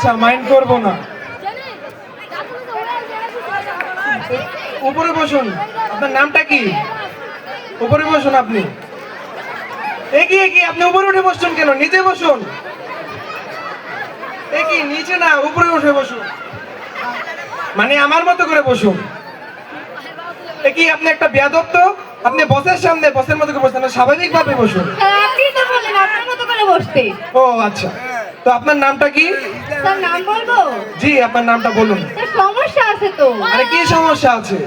আচ্ছা, মাইন্ড করবো না। উপরে বসুন। আপনার নামটা কি? উপরে বসুন আপনি। এগিয়ে এগিয়ে আপনি উপরে উঠে বসছেন কেন? নিচে বসুন। এগিয়ে নিচে না, উপরে উঠে বসুন। মানে আমার মতো করে বসুন। এগিয়ে আপনি একটা বেয়াদব তো। আপনি বসের সামনে বসের মতো করে বসছেন না, স্বাভাবিক ভাবে বসুন। আপনি তো বললেন আপনার মতো করে বসতে। ও আচ্ছা, তো আপনার নামটা কি? স্যার নাম বলবো? জি, আপনার নামটা বলুন। স্যার সমস্যা আছে তো। আরে কি সমস্যা আছে?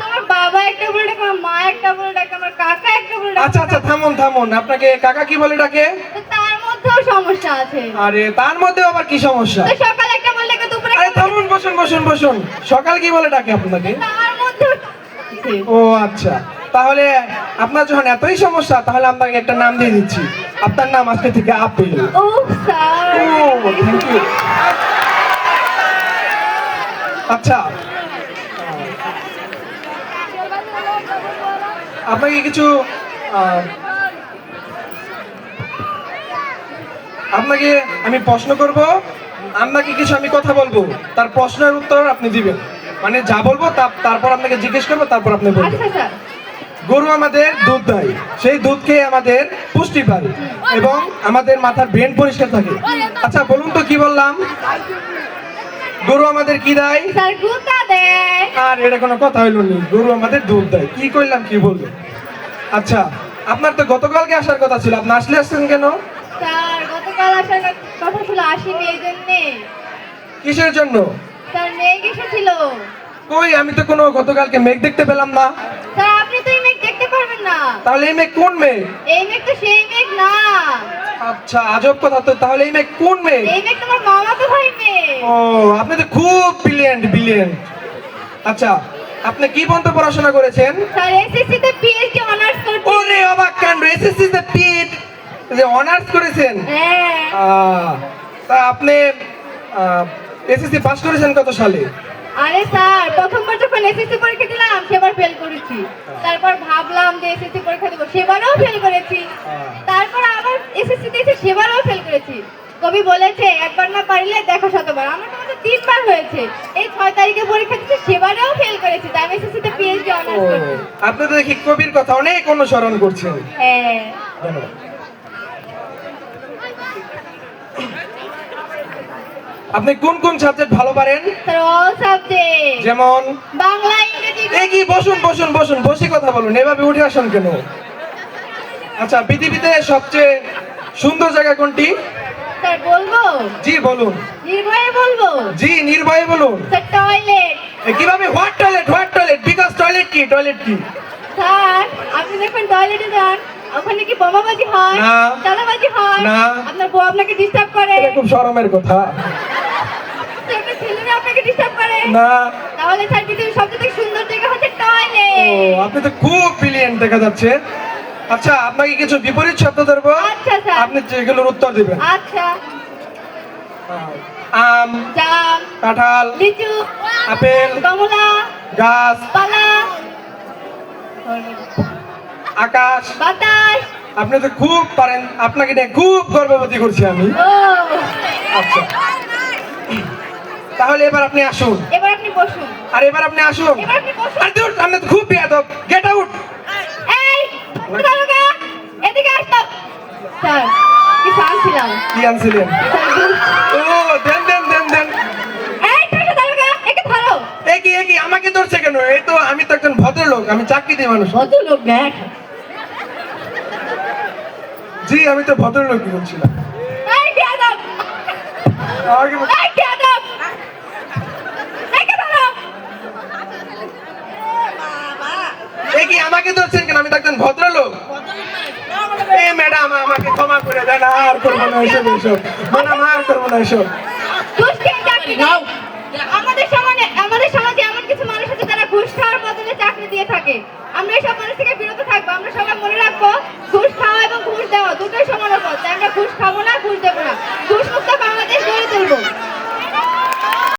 আমার বাবা একটা বলে ডাকে, আমার মা একটা বলে ডাকে, আমার কাকা একটা বলে ডাকে। আচ্ছা আচ্ছা, থামুন থামুন। আপনাকে কাকা কি বলে ডাকে? তো তার মধ্যেও সমস্যা আছে। আরে তার মধ্যে আবার কি সমস্যা? তো সকালে একটা বলে ডাকে, দুপুরে আরে থামুন, বসুন বসুন বসুন। সকাল কি বলে ডাকে আপনাকে? তার মধ্যেও আছে। ও আচ্ছা, তাহলে আপনার যখন এতই সমস্যা, তাহলে আপনাকে একটা নাম দিয়ে দিচ্ছি। আপনার নাম আজকে থেকে আপেল। ও স্যার। ও থ্যাংক ইউ। আচ্ছা, আপনাকে কিছু আপনাকে আমি প্রশ্ন করব, আপনাকে কিছু আমি কথা বলবো, তার প্রশ্নের উত্তর আপনি দিবেন। মানে যা বলবো তারপর আপনাকে জিজ্ঞেস করবো, তারপর আপনি বলবেন। আচ্ছা স্যার। গরু আমাদের দুধ দেয়, সেই দুধ খেয়ে আমাদের পুষ্টি পায় এবং আমাদের মাথার ব্রেন পরিষ্কার থাকে। আচ্ছা বলুন তো, কি বললাম? গরু আমাদের কি দেয়? স্যার গুতা দেয়। আর এটা কোনো কথা হইল নি? গরু আমাদের দুধ দেয়, কি কইলাম, কি বলবো? আচ্ছা, আপনার তো গতকালকে আসার কথা ছিল, আপনি আসছেন কেন? স্যার গতকাল আসার কথা ছিল, আসিনি এই জন্যে। কিসের জন্য? স্যার মেঘ এসেছিল। কই, আমি তো কোনো গতকালকে মেঘ দেখতে পেলাম না। স্যার আপনি তো এই মেঘ দেখতে পারবেন না। তাহলে এই মেঘ কোন মেঘ? এই মেঘ তো সেই মেঘ না। আচ্ছা, আজব কথা তো। তাহলে এই মেঘ কোন মেঘ? এই মেঘ তোমার মামা তো ভাই মেঘ। ও, আপনি তো খুব ব্রিলিয়েন্ট। আচ্ছা, আপনি কি পর্যন্ত পড়াশোনা করেছেন? স্যার এসএসসি তে পিএইচডি অনার্স করছি। ওরে অবাক কাণ্ড, এসএসসি তে পিট যে অনার্স করেছেন। হ্যাঁ। তা আপনি এসএসসি পাস করেছেন কত সালে? আরে স্যার প্রথমবার যখন এসএসসি পরীক্ষা দিলাম সেবার ফেল করেছি। তারপর ভাবলাম যে এসএসসি পরীক্ষা দেবো, সেবারও ফেল করেছি। তারপর আবার এসএসসি দিয়েছি, সেবারও ফেল করেছি। কবি বলেছে একবার না পারলে দেখো শতবার। আমার তো মাত্র 3 বার হয়েছে। এই 6 তারিখে পরীক্ষা দিয়েছি, সেবারেও ফেল করেছি। তাই আমি এসএসসি তে পিএইচডি অনার্স করছি। আপনি তো দেখি কবির কথা অনেক অনুসরণ করছেন। হ্যাঁ। ধন্যবাদ। আপনি কোন কোন সাবজেক্ট ভালো পারেন? Sir all subject. যেমন? বাংলা, ইংরেজি। এই কি, বসুন বসুন বসুন, বসে কথা বলুন, এভাবে উঠে আসুন কেন? আচ্ছা, পৃথিবীতে সবচেয়ে সুন্দর জায়গা কোনটি? স্যার বলবো? জি বলুন। নির্ভয়ে বলবো? জি নির্ভয়ে বলুন। Sir toilet. কিভাবে? What toilet? বিকজ টয়লেট কি? স্যার আপনি যখন টয়লেটে যান ওখানে কি বোমাবাজি হয়? না। চাঁদাবাজি হয়? না। আপনার বউ আপনাকে ডিস্টার্ব করে? এটা খুব শরমের কথা। ছোট ছেলেরা আপনাকে ডিস্টার্ব করে? না। তাহলে স্যার পৃথিবীর সবচেয়ে সুন্দর জায়গা হচ্ছে ও, টয়লেট। আপনি তো খুব ব্রিলিয়েন্ট দেখা যাচ্ছে। আচ্ছা, আপনাকে কিছু বিপরীত শব্দ ধরবো, আচ্ছা স্যার। আপনি যেগুলোর উত্তর দিবেন। আচ্ছা। আম, জাম, কাঁঠাল, লিচু, আপেল, কমলা, গাছ, পালা, আকাশ। বাতাস। আপনি তো খুব পারেন, আপনাকে নিয়ে খুব গর্ববোধ করছি আমি। ও আচ্ছা, তাহলে এবার আপনি আসুন। এবার আপনি বসুন। আর এবার আপনি আসুন। এবার আপনি বসুন। আর দূর, আপনি তো খুব বেয়াদব। Get out. এই দারোগা, এদিকে আসো। স্যার কি আনছিলাম? কি আনছিলেন? ও, দেন দেন দেন দেন। এই ছোট দারোগা, একে ধরো। একই আমাকে ধরছে কেন? এই তো, আমি তো একজন ভদ্রলোক, আমি চাকরিতে মানুষ। ভদ্রলোক দেখ। জি, আমি তো ভদ্রলোকই বলছিলাম। এই বেয়াদব, আমাকে এই বেয়াদব, একে ধরো। একই আমাকে ধরছেন কেন? আমি তো একজন ভদ্রলোক। এই ম্যাডাম, আমাকে ক্ষমা করে দেন, আর করবো না এসব। ম্যাডাম, আর করবো না এসব।